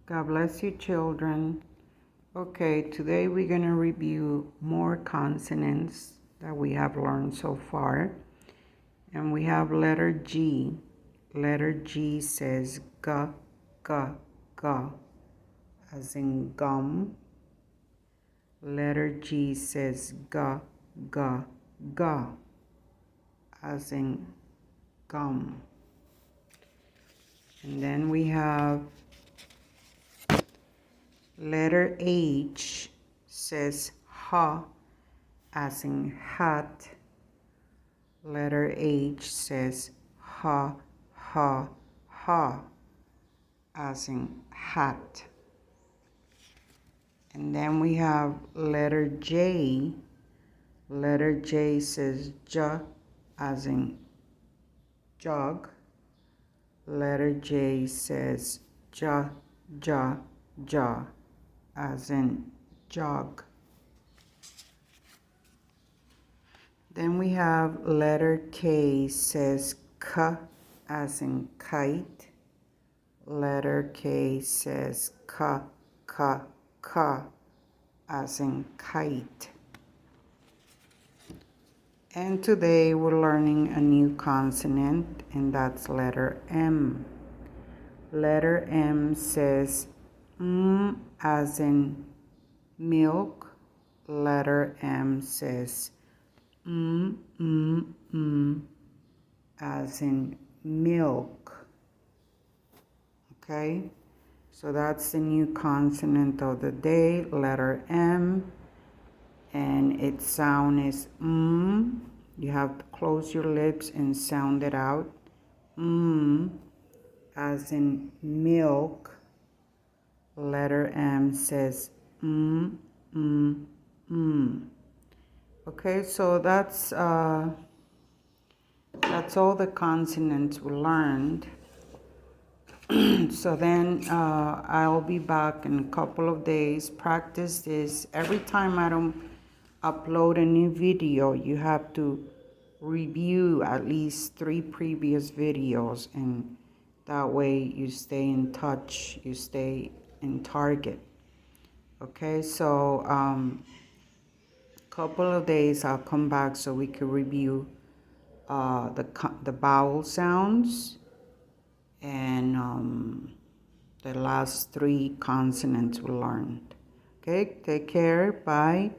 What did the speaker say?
God bless you, children. Okay, today we're going to review more consonants that we have learned so far. And we have letter G. Letter G says g, g, g, as in gum. Letter G says g, g, g, as in gum. And then we have letter H says ha, as in hat. Letter H says ha, ha, ha, as in hat. And then we have letter J. Letter J says j, as in jug. Letter J says ja, ja, ja, as in jog. Then we have letter K says k, as in kite. Letter K says k, k, k, as in kite. And today we're learning a new consonant, and that's letter M. Letter M says as in milk. Letter M says as in milk. Okay, so that's the new consonant of the day, letter M, and its sound is You have to close your lips and sound it out. As in milk. Letter M says Okay, so that's all the consonants we learned. So then I'll be back in a couple of days. Practice this. Every time I don't upload a new video, you have to review at least 3 previous videos, and that way you stay in touch, you stay in target. Okay, so couple of days I'll come back so we can review the vowel sounds and the last 3 consonants we learned. Okay, take care. Bye.